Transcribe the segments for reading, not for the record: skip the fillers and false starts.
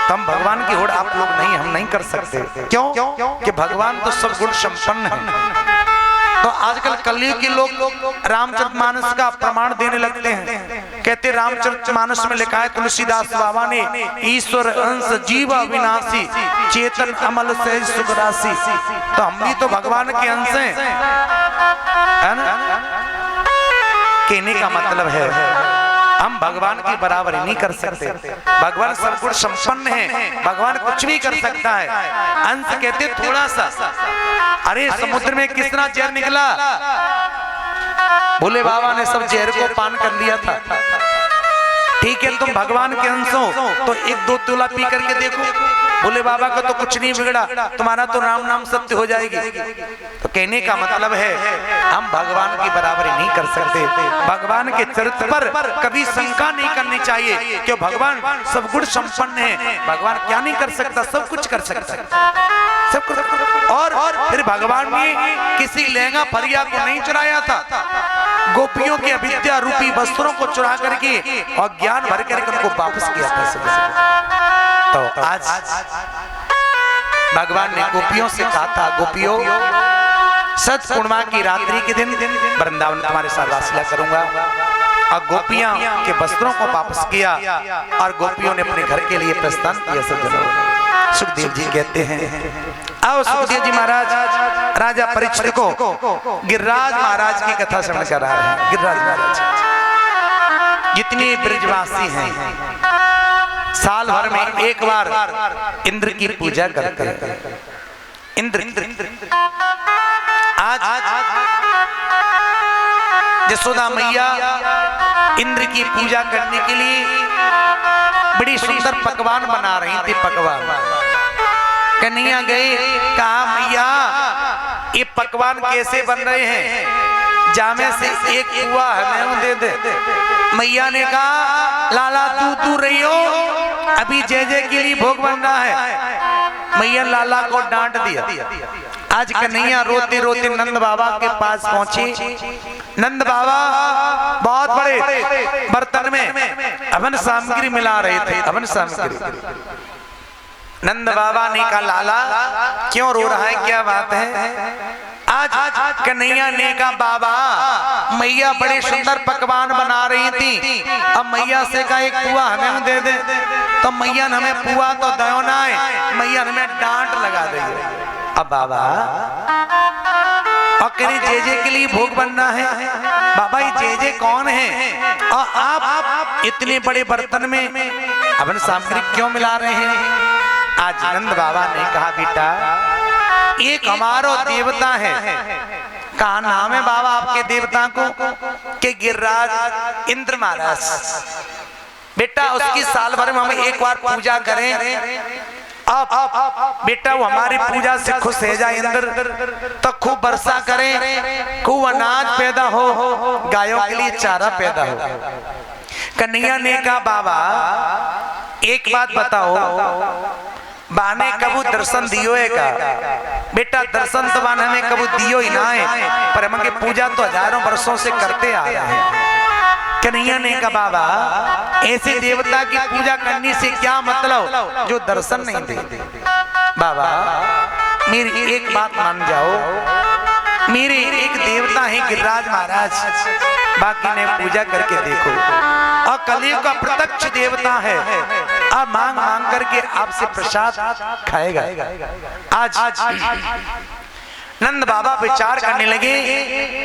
तो हम भगवान की होड़ आप लोग नहीं, हम नहीं कर सकते। क्यों? कि भगवान तो सब गुण संपन्न है। तो आजकल कलयुग के लोग रामचरितमानस का प्रमाण देने लगते हैं। कहते रामचरितमानस में लिखा है तुलसीदास बाबा ने, ईश्वर अंश जीव अविनाशी चेतन अमल सहज सुख राशि। तो हम भी तो भगवान के अंश हैं, है ना? कहने का मतलब है हम भगवान की बराबरी नहीं कर सकते। भगवान सब कुछ संपन्न है, भगवान कुछ भी कर सकता है। अंश कहते थोड़ा सा। अरे समुद्र में कितना जहर निकला, भोले बाबा ने सब जहर को पान कर लिया था। ठीक है, तुम भगवान के अंश हो तो 1-2 तोला पी करके देखो, भोले बाबा का तो कुछ नहीं बिगड़ा, तुम्हारा तो राम नाम सत्य हो जाएगी। तो कहने का मतलब है हम भगवान की बराबरी नहीं कर सकते। भगवान के चरित्र पर कभी शंका नहीं करनी चाहिए, क्यों? भगवान सब गुण संपन्न है। भगवान क्या नहीं कर सकता? सब कुछ कर सकता है, सब कुछ। और फिर भगवान ने किसी लहंगा फरिया को नहीं चुराया था, गोपियों के अविद्या रूपी वस्त्रों को चुरा करके और ज्ञान भर करके उनको वापस किया था। तो आज भगवान ने गोपियों से कहा था, गोपियों सत पूर्णिमा की रात्रि के दिन वृंदावन तुम्हारे साथ रासलीला करूंगा। और गोपियां के वस्त्रों को वापस किया और गोपियों ने अपने घर के लिए प्रस्थान किया। सज्जनों, सुखदेव जी कहते हैं, आओ सुखदेव जी महाराज राजा परीक्षित को गिरिराज महाराज की कथा श्रवण कर रहे हैं। गिरिराज महाराज जितने ब्रजवासी हैं साल भर में एक बार इंद्र की पूजा करते हैं। इंद्र आज यशोदा मैया इंद्र की पूजा करने के लिए बड़ी सुंदर पकवान बना रही थी। पकवान कन्हैया गए, कहा मैया ये पकवान कैसे बन रहे हैं? जामे से एक पुआ हमें दे दे। मैया ने कहा लाला तू रही हो, अभी जय जय के लिए भोग बन रहा है। मैया लाला को डांट दिया। आज कन्हैया रोते रोते नंद बाबा के पास पहुंचे। नंद बाबा बहुत बड़े बर्तन में हवन सामग्री मिला रहे थे, हवन सामग्री। नंद बाबा ने कहा लाला क्यों रो रहा है, क्या बात है? आज कन्हैया ने कहा बाबा मैया बड़े सुंदर पकवान बना रही थी, अब मैया से कहा एक पुआ हमें दे दे। तो मैया ने हमें पुआ तो दयो ना है, मैया ने हमें डांट लगा दी। अब बाबा और कहीं जे जे के लिए भोग बनना है। बाबा ये जे जे कौन है और आप इतने बड़े बर्तन में हवन सामग्री क्यों मिला रहे हैं? आज नंद बाबा ने कहा बेटा एक हमारो देवता है। कहा नाम है बाबा आपके देवता को? के गिरिराज इंद्र महाराज। बेटा उसकी साल भर में हम एक बार पूजा करें, अब बेटा वो हमारी पूजा से खुश है जाए इंद्र, तो खूब वर्षा करें, खूब अनाज पैदा हो, गायों के लिए चारा पैदा हो। कन्हैया ने कहा बाबा एक बात बताओ, बाने कबू दर्शन दियो है का? बेटा दर्शन तो बाने हमें कबू दियो ही ना है, पर हम के पूजा तो हजारों वर्षों से करते आ रहे हैं। कन्हैया ने कहा बाबा ऐसे देवता की पूजा करने से क्या मतलब जो दर्शन नहीं देते। बाबा मेरी एक बात मान जाओ, मेरे एक देवता है गिरिराज महाराज, बाकी ने पूजा करके देखो। और कलयुग का प्रत्यक्ष देवता है, अब मांग मांग करके आपसे प्रसाद खाएगा। आज नंद बाबा विचार करने लगे,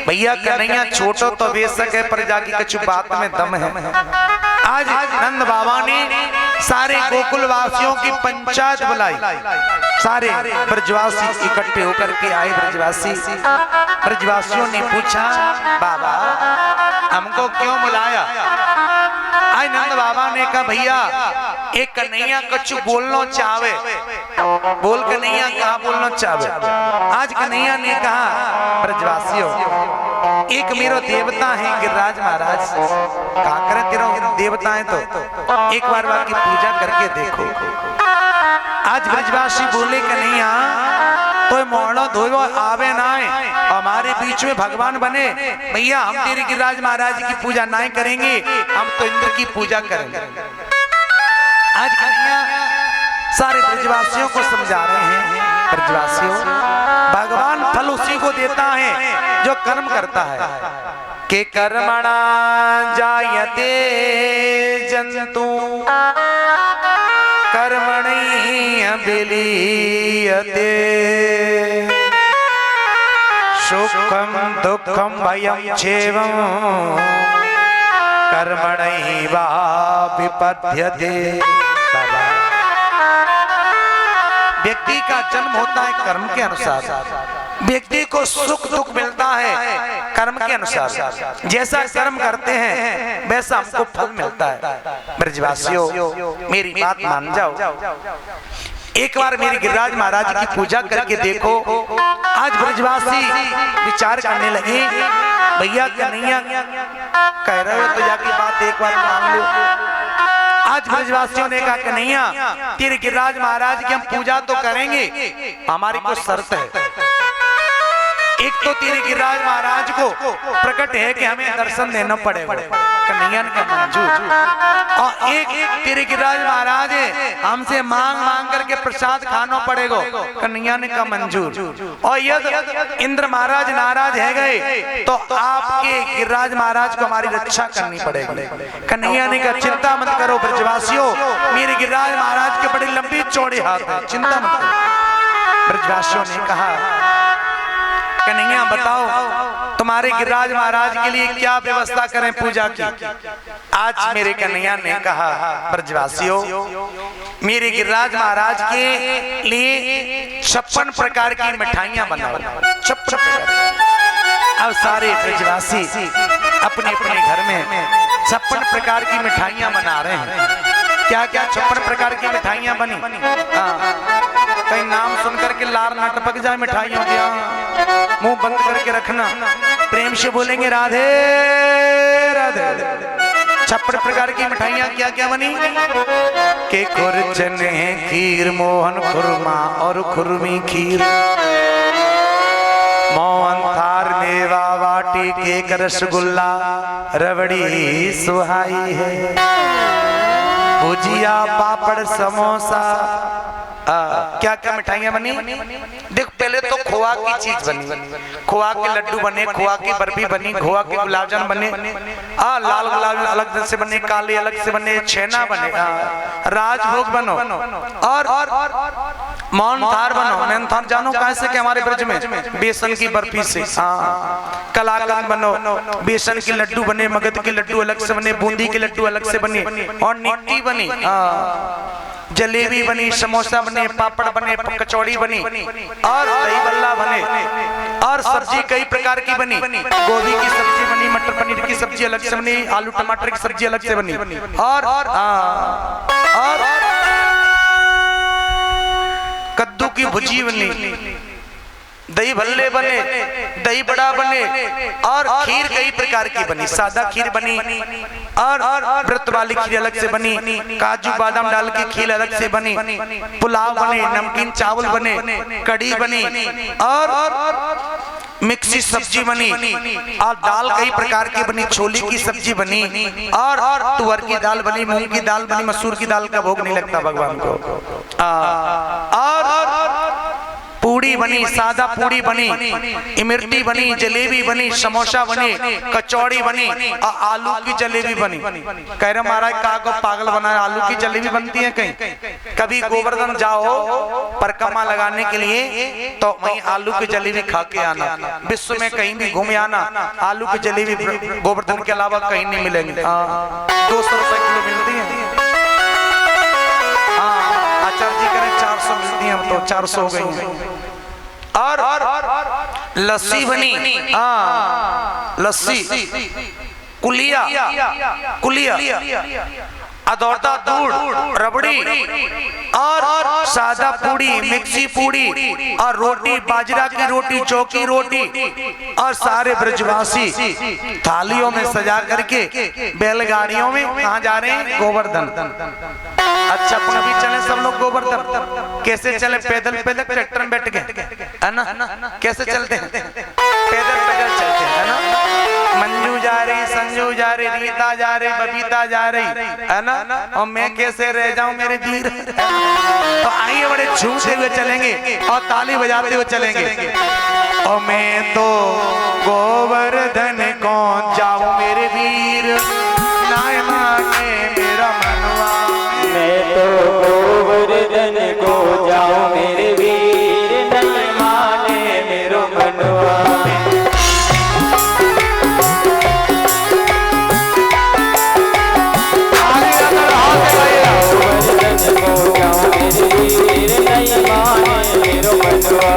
भैया कन्हैया छोटो तो बेशक है पर जाके कछु बात में दम है। आज नंद बाबा ने सारे गोकुल वासियों की पंचायत बुलाई, सारे ब्रजवासी इकट्ठे होकर के आए। ब्रजवासियों ने पूछा बाबा हमको क्यों बुलाया? आज नंद बाबा ने कहा भैया एक कन्हैया कछु बोलना चाहे, बोल कन्हैया कहा बोलना चाहे। आज कन्हैया ने कहा ब्रजवासियों एक मेरो देवता है गिरिराज महाराज, कहा करे तेरा देवता है तो एक बार बाकी पूजा करके देखो। आज ब्रजवासी बोले कन्हैया तो मोहनो धोयो आवे ना है, हमारे बीच में भगवान बने, भैया हम तेरे गिरिराज महाराज की पूजा नहीं करेंगे, हम तो इंद्र की पूजा करेंगे। आज कन्हैया सारे ब्रजवासियों को समझा रहे हैं, ब्रजवासियों भगवान फल उसी को देता है जो कर्म करता है। के कर्मणा जायते जंतु कर्मणि विलीयते सुखम दुखम भयम छेवम कर्मणैवा विपद्यते। व्यक्ति का जन्म होता है कर्म के अनुसार, व्यक्ति को सुख दुख मिलता है कर्म के अनुसार। जैसा कर्म करते हैं वैसा हमको फल मिलता है। ब्रजवासियों मेरी बात मान जाओ, एक बार मेरे गिरिराज महाराज की पूजा करके देखो। आज ब्रजवासी विचार करने लगे, भैया कन्हैया कह रहे हो तो जाके बात एक बार मान लो। आज ब्रजवासियों ने कहा कन्हैया तेरे गिरिराज महाराज की हम पूजा तो करेंगे, हमारी कुछ शर्त है। एक तो तेरे गिरिराज महाराज को प्रकट है कि हमें दर्शन देना पड़ेगा, कन्हैया का मंजूर। और एक तेरे गिरिराज महाराज है हमसे मांग मांग करके प्रसाद खाना पड़ेगा, कन्हैया का मंजूर। और यदि इंद्र महाराज नाराज है गए तो आपके गिरिराज महाराज को हमारी रक्षा करनी पड़ेगी। कन्हैया ने कहा चिंता मत करो ब्रजवासियों, मेरे गिरिराज महाराज के बड़े लंबी चौड़े हाथ है, चिंता मत करो। ब्रजवासियों ने कहा कन्हैया बताओ तुम्हारे गिरिराज महाराज के लिए क्या व्यवस्था करें पूजा की। आज मेरे कन्हैया ने कहा ब्रजवासियों मेरे गिरिराज महाराज के लिए 56 प्रकार की मिठाइयां बनाओ, 56 प्रकार। अब सारे ब्रजवासी अपने अपने घर में 56 प्रकार की मिठाइयां बना रहे हैं। क्या क्या 56 प्रकार की मिठाइयां बनी? कहीं नाम सुनकर के लार न टपक जाए मिठाइयों के, मुंह बंद करके रखना, प्रेम से बोलेंगे राधे राधे। 56 प्रकार की मिठाइयां क्या क्या बनी? के खुरचन खीर, मोहन खुरमा और खुरमी खीर, मोहन थार मेवा वाटी केक रसगुल्ला रबड़ी सुहाई है, भुजिया पापड़ समोसा। क्या क्या मिठाइयां बनी? देख पहले तो खोआ की चीज बनी, खोआ के लड्डू बने, खोआ की बर्फी बनी, खोआ के गुलाब जामुन बने, लाल गुलाब अलग से बने, काले अलग से बने, छेना बने, राजभोग बनो और मौन थार बनो। मौन थार जानो कैसे कि हमारे ब्रज में बेसन की बर्फी से, कलाकंद बनो, बेसन के लड्डू बने, मगध के लड्डू अलग से बने, बूंदी के लड्डू अलग से बने, और निट्टी बनी, जलेबी बनी, समोसा बने, पापड़ बने, कचौड़ी बनी, और दही बल्ला बने, और सब्जी कई प्रकार की बनी, गोभी की सब्जी बनी, मटर पनीर की सब्जी अलग से बनी, आलू टमाटर की सब्जी अलग से बनी, और कद्दू की भुजी बनी, दही भल्ले बने, दही बड़ा बने, और खीर कई प्रकार की बनी, सादा खीर बनी, और व्रत वाली खीर अलग से बनी, काजू बादाम डाल के खीर अलग से बनी, पुलाव बने, नमकीन चावल बने, कढ़ी बनी, और मिक्सी सब्जी बनी, और दाल कई प्रकार की बनी, छोले की सब्जी बनी, और तुअर की दाल बनी, मूंग की दाल बनी, मसूर की दाल का भोग नहीं लगता भगवान को, और पूड़ी बनी, सादा पूड़ी बनी, इमरती बनी, जलेबी बनी, समोसा बनी, कचौड़ी बनी, और आलू की जलेबी बनी। कह रहे महाराज का को पागल बनाया, आलू की जलेबी बनती है कहीं? कभी गोवर्धन जाओ परिक्रमा लगाने के लिए तो वहीं आलू की जलेबी खा के आना, विश्व में कहीं भी घूम आना, आलू की जलेबी गोवर्धन के अलावा कहीं नहीं मिलेंगे। 200 रुपए किलो मिलती है, आचार्य जी करें 400 मिलती है, तो 400 हो गई। और लस्सी बनी, लस्सी, कुलिया, अदौड़ता दूध, रबड़ी, और सादा पूड़ी, मिक्सी पूड़ी, और रोटी, बाजरा की रोटी, चौकी रोटी, और सारे ब्रजवासी थालियों में सजा करके बैलगाड़ियों में कहाँ जा रहे हैं? गोवर्धन। अच्छा अपन अभी चले सब लोग गोवर्धन, कैसे चले? पैदल पैदल, ट्रैक्टर में बैठ गए है ना? कैसे चलते हैं? पैदल पैदल चलते हैं है ना? मंजू जा जा रही, संजू जा रही, रीता जा रही, बबीता जा रही, है ना, और मैं कैसे रह जाऊं मेरे वीर। तो आइए बड़े झूमते हुए चलेंगे और ताली बजाते हुए चलेंगे। और मैं तो गोवर्धन को जाऊं मेरे वीर, ना माने मेरा मनवा। मैं तो गोवर्धन को जाऊं मेरे वीर, नहीं माने मेरो मनवा। गोवर्धन को जाऊं मेरे वीर, नहीं माने मेरो मनवा।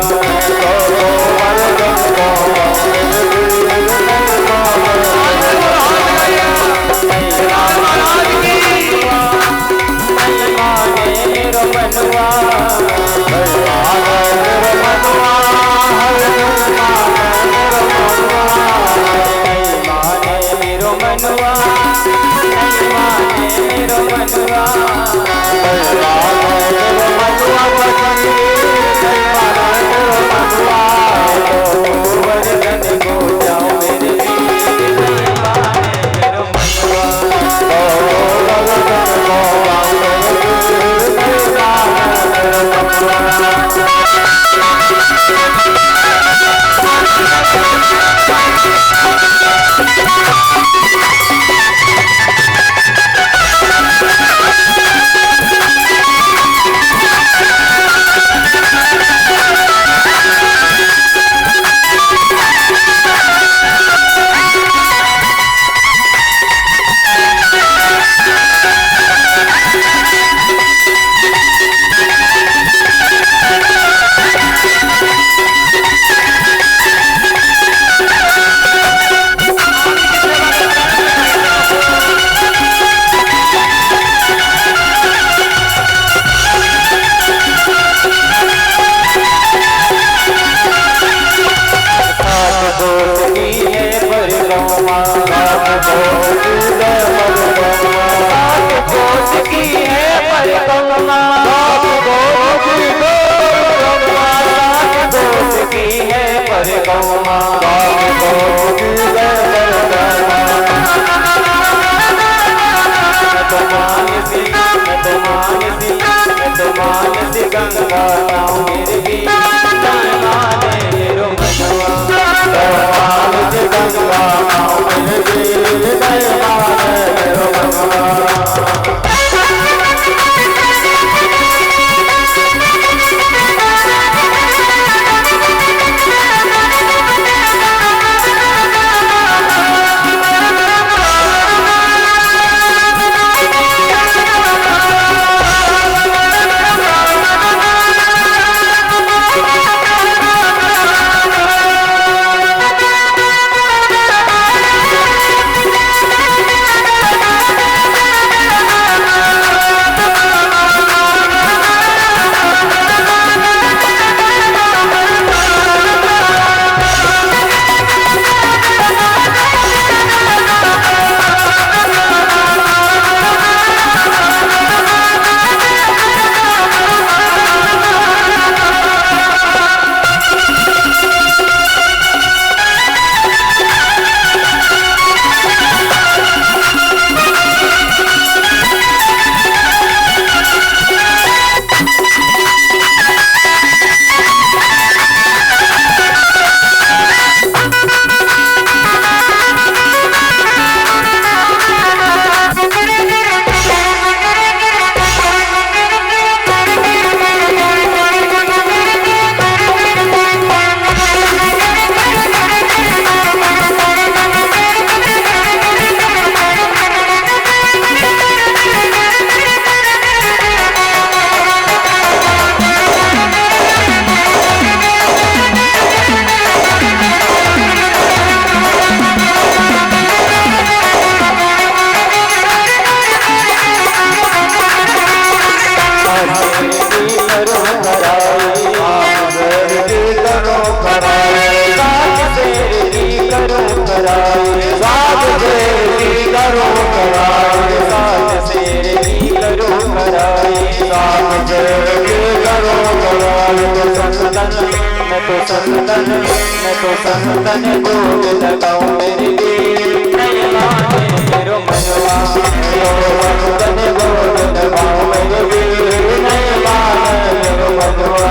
मैं तो संतन भोग लगाऊं मेरे लिए। माने मेरो मनवा भगतन गोविंद भाव मेरे वीर नहीं माने मेरो मनवा।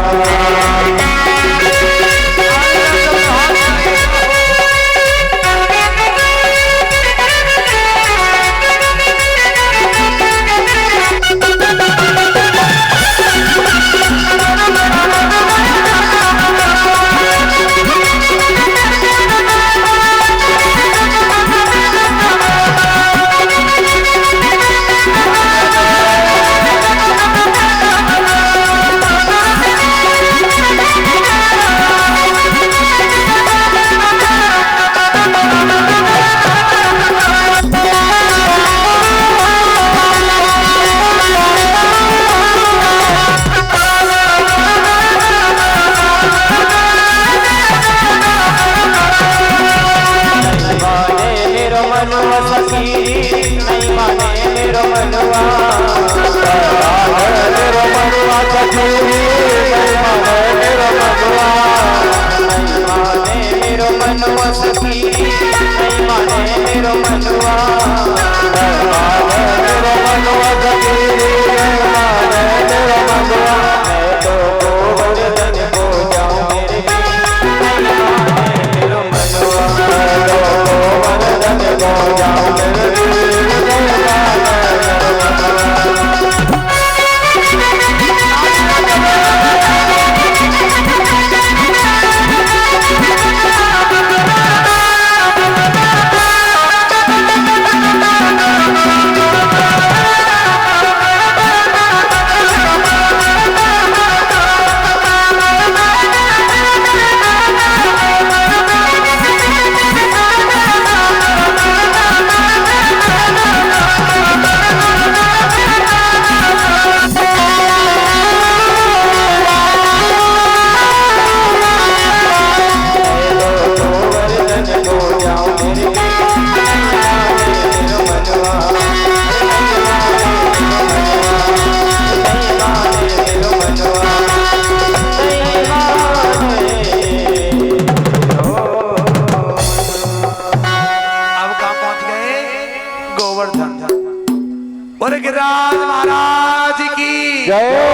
गिरिराज महाराज की जय हो।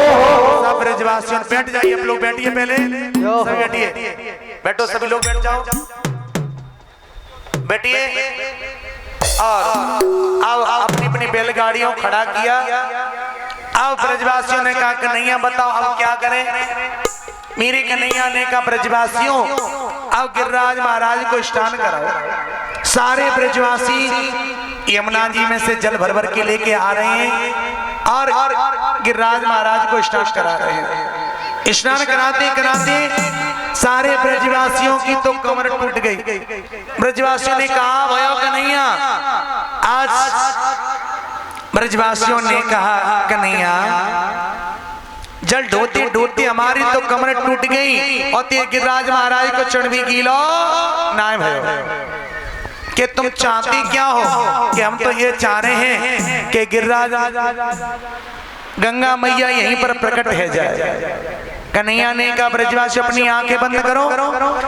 सब ब्रजवासियों बैठ जाइए, आप लोग बैठिए, पहले सब बैठिए, बैठो सभी लोग बैठ जाओ, बैठिए। और अब अपनी अपनी बैलगाड़ियों खड़ा किया। अब ब्रजवासियों ने कहा कन्हैया बताओ अब क्या करें। मेरे कन्हैया ने कहा ब्रजवासियों अब गिरिराज महाराज को स्नान कराओ। सारे ब्रजवासी यमुना जी में से जल भर भर के लेके आ रहे हैं और गिरिराज महाराज को स्नान करा रहे हैं। स्नान कराते कराते सारे ब्रजवासियों की तो कमर टूट गई। ब्रजवासियों ने कहा भयो कन्हैया, आज ब्रजवासियों ने कहा कन्हैया जल ढोते ढोते हमारी तो कमर टूट गई और ते गिरिराज महाराज को चढ़ भी गिलो ना भयो कि तुम चाहते क्या हो। कि हम तो ये चाह रहे हैं कि गिरिराज गंगा मैया यहीं पर प्रकट है जाए। कन्हैया ने कहा ब्रजवासियों अपनी आंखें बंद करो।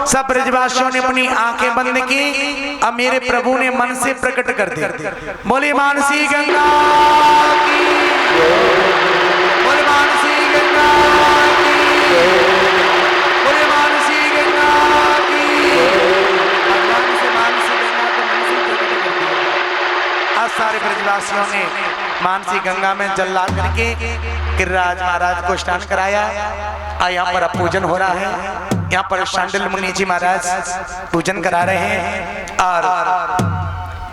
सब ब्रजवासियों ने अपनी आंखें बंद की। अब मेरे प्रभु ने मन से प्रकट कर दिया। बोले मानसी गंगा की, बोले मानसी गंगा की, बोले मानसी गंगा की। भगवान से मानसी गंगा को मन से प्रकट कर दिया। आज सारे ब्रजवासियों ने मानसी गंगा में जल ला करके गिरिराज महाराज को स्नान कराया। यहाँ पर पूजन हो रहा है। यहाँ पर शांडिल मुनि जी महाराज पूजन करा रहे हैं और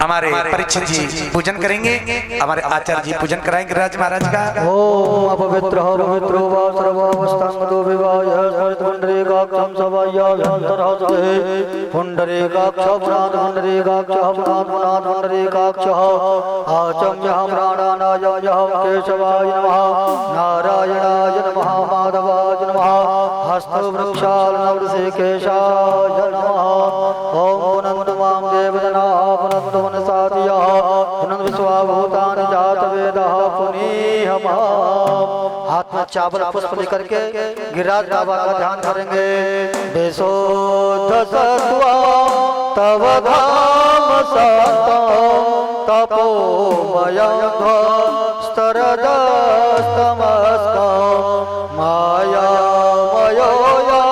हमारे परीक्षित जी पूजन करेंगे। हमारे आचार्य जी पूजन कराएंगे गिरिराज महाराज का। ओम अपवित्र पवित्रो वा सर्वावस्थांगतो विवाय पुंडरीकाक्षं सवाय्याभ्यन्तरहस्ते पुंडरीकाक्ष पुनाथ पुंडरीकाक्ष पुनाथ पुनाथ पुंडरीकाक्ष आचम्यः प्राणानाय केशवाय नमः नारायणाय नमः माधवाय नमः हस्तवृक्षालनवृषिकेशाय नमः। ओम पुनन्तु मां देवजनाः पुनन्तु साधियः पुनः विश्वाभूतानि जातवेदः पुनीह माम्। हाथ में चावल पुष्प लेकर के गिरिराज बाबा का ध्यान करेंगे। विशुद्ध सत्त्वा तव धाम शान्तं तपोमयं स्तरजस्तमस्कं मायामयोऽयं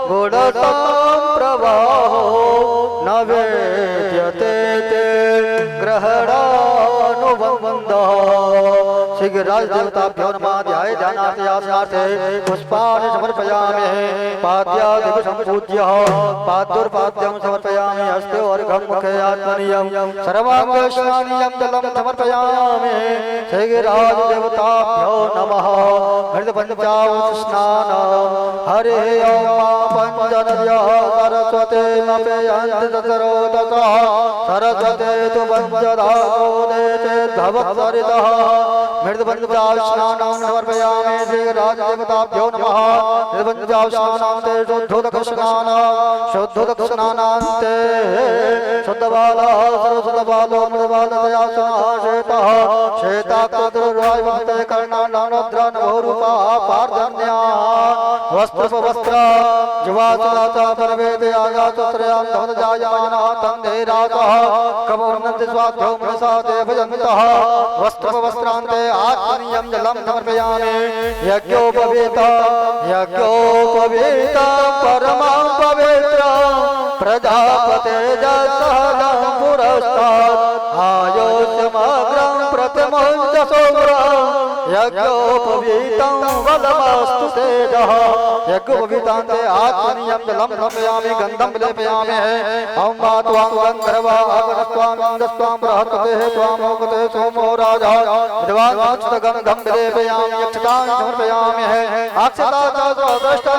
गुणसम्प्रवाहो न वेद्यते ते ग्रहणानुबन्धः। शीघ्राज देवताभ्यो नमः। ध्याये ध्यानार्थे आसनार्थे पुष्पाणि समर्पयामि। पाद्यादिव सम्पूज्य पादुर्पाद्यं समर्पयामि। हस्ते अर्घं मुखे आत्मनीयं सर्वाङ्गस्नानीयं जलं समर्पयामि। शीघ्राज देवताभ्यो नमः। हृदपञ्चावत स्नानं हरिः ॐ पञ्चनद्यः सरस्वती मपेयन्ति ततरोदकः सरस्वती तु पञ्चधामोदेते भवत्सरितः। मृदपञ्चावस्नानं समर्पयामि। श्रीराजदेवताभ्यो नमः। मृदपञ्चावस्नानान्ते शुद्धोदकस्नानान्ते शुद्धबालः सरस्वतबालो मृदबालतया समाश्रितः श्वेताक्तद्रुर्वायुवन्ते कर्णानानोद्रानभोरूपाः पार्धन्याः वस्त्र जुवासुदाता परवेदे आगातत्रयां धवनजायमानः तन्धेरातः कवोन्नन्ति स्वाध्यो मनसा ते भजन्तः वस्त्रान्ते आत्मनीयं जलं समर्पयामि। यज्ञोपवीतं परमं पवित्रं प्रजापते जसहजं पुरस्तात् आयोस्यमग्रं प्रथमं च सौरं यज्ञोपवीतं बलमस्तु तेजः। यज्ञोपवीतान्ते आत्मनीयं जलं समर्पयामि। गन्धं विलेपयामि। ॐ वा त्वां गन्धर्वा अवनस्त्वां गन्धस्त्वां बृहस्पते त्वां मोकते सोमो राजा विद्वान् विलेपयामि। यक्षतां समर्पयामि। अक्षता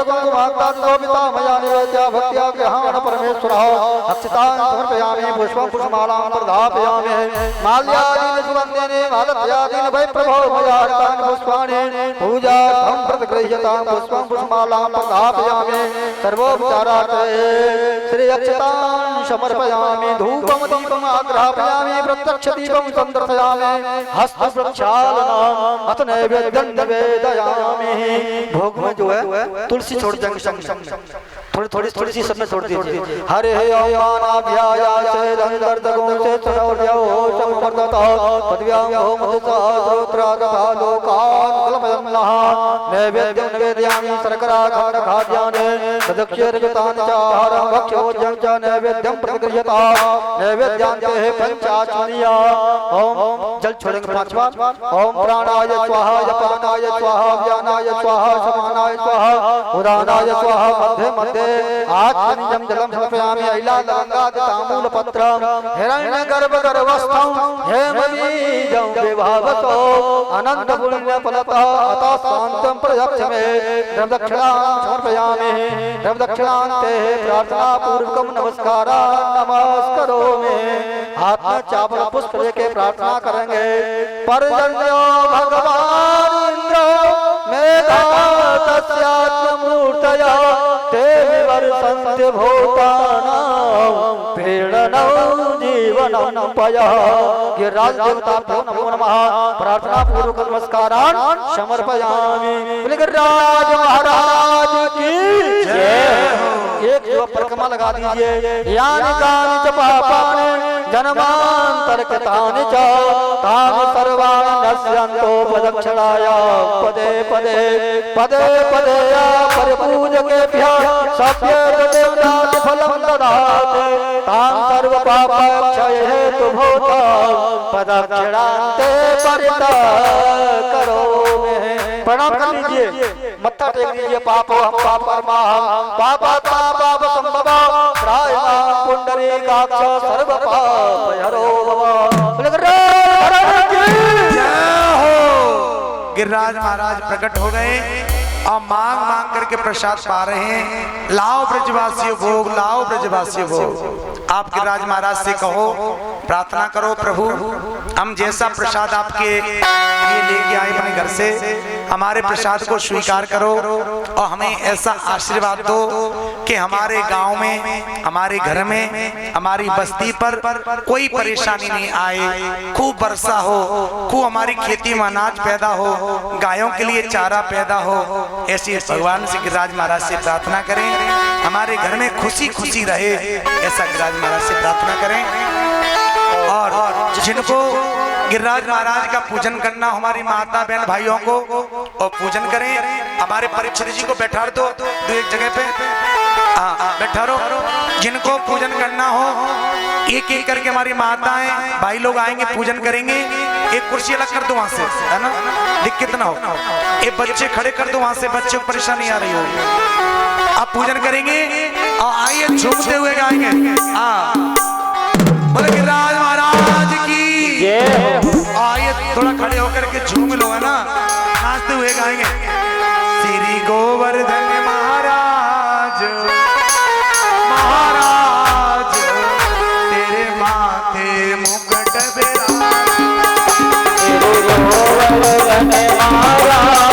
कुङ्कुमाक्तान्नोपिता मया निवेद्य भक्त्या गृहाण परमेश्वरः। अक्षतां समर्पयामि। पुष्पं पुष्पमालां प्रदापयामि। माल्यादीनि सुगन्धीनि मालत्यादीनि वै प्रभो मया हरितानि पुष्पाणि पूजार्थं प्रतिगृह्यतां पुष्पं पुष्पमालां प्रदापयामि। सर्वोपचारार्थे श्री अक्षतां समर्पयामि। धूपं दीपम् आग्रापयामि। प्रत्यक्षदीपं सन्दर्शयामि। हस्तप्रक्षालनम् अथ नैवेद्यं निवेदयामि। भोग में जो है तुलसी छोड़ देंगे थोड़ी सी सब में छोड़ दीजिए। हरे यानाभ्यायासे धनदर्दगों से सौर्यो समवर्धता पदव्यां होमसहस्रोत्रागता लोकान् कलमयन्नः नैवेद्यं निवेदयामि। शर्करा खण्ड खाद्यानि तदक्षे रजतानि च आहारं भक्ष्योज्यं च नैवेद्यं प्रतिगृह्यता। नैवेद्यान्ते पंचाचमनीया। ओम जल छोड़ेंगे 5 बार। ओम प्राणाय स्वाहा अपानाय स्वाहा व्यानाय स्वाहा समानाय स्वाहा उदानाय स्वाहा मध्ये मध्ये आत्मनीयं जलं समर्पयामि। ऐलालवङ्गादि ताम्बूलपत्रं हिरण्यगर्भगर्भस्थं हेमबीजं विभावतो अनन्तपुण्यफलतः अतः शान्तं प्रयच्छमे। द्रवदक्षिणां समर्पयामि। द्रवदक्षिणान्ते प्रार्थनापूर्वकं नमस्करोमि। हाथ में चावल पुष्प लेके प्रार्थना करेंगे। पर्जन्यो भगवान इंद्र मेधा तस्यात्ममूर्तया ते विवर्षन्ति भूतानां पीडनं जीवनं पयः। गिरिराज देवताभ्यो नमो नमः। प्रार्थना पूर्वक नमस्कारान् समर्पयामि। गिरिराज महाराज की जय। एक जो परिक्रमा लगा दीजिए। यानि कानि च पापानि जन्मान्तरकृतानि च तानि सर्वाणि नश्यन्तो प्रदक्षिणाया पदे पदे पदे पदे या परिपूजकेभ्यः सभ्यदेवताफलं ददाति तान् सर्वपापक्षये हेतुभूतं प्रदक्षिणान्ते परितः करोमि। प्रणाम कर लीजिए। मत्था टेक लीजिए। पापो हम पाप कर्मा पापात्मा पाप संभव त्रायमां पुंडरीकाक्ष सर्व पाप हरो भव। गिरिराज महाराज प्रकट हो गए और मांग मांग करके प्रसाद पा रहे हैं। लाओ ब्रजवासियों भोग, लाओ ब्रजवासियों भोग। आप गिरिराज महाराज से कहो, प्रार्थना करो प्रभु हम जैसा प्रसाद आपके लिए लेके आए अपने घर से हमारे प्रसाद को स्वीकार करो और हमें ऐसा आशीर्वाद दो कि हमारे गांव में, हमारे घर में, हमारी बस्ती पर कोई परेशानी नहीं आए, खूब वर्षा हो, खूब हमारी खेती में अनाज पैदा हो, गायों के लिए चारा पैदा हो। ऐसी भगवान से गिरिराज महाराज से प्रार्थना करें, हमारे घर में खुशी खुशी रहे, ऐसा गिरिराज महाराज से प्रार्थना करें। और जिनको गिरिराज महाराज का पूजन करना, हमारी माता बहन भाइयों को और पूजन करें। हमारे परीक्षित जी को बैठा दो एक जगह पे, बैठा रहो। जिनको पूजन करना हो एक एक करके हमारी माताएं भाई लोग आएंगे, पूजन करेंगे। एक कुर्सी अलग कर दो वहां से, है ना, दिक्कत ना हो। एक बच्चे खड़े कर दो वहां से, बच्चे को परेशानी आ रही हो। आप पूजन करेंगे और आइए झूमते हुए गाएंगे। बोले गिरिराज महाराज की आइए, थोड़ा खड़े होकर के झूम लो, है ना, नाचते हुए गाएंगे। श्री गोवर्धन महाराज, महाराज तेरे माथे मुकुट बिराज, गोवर्धन महाराज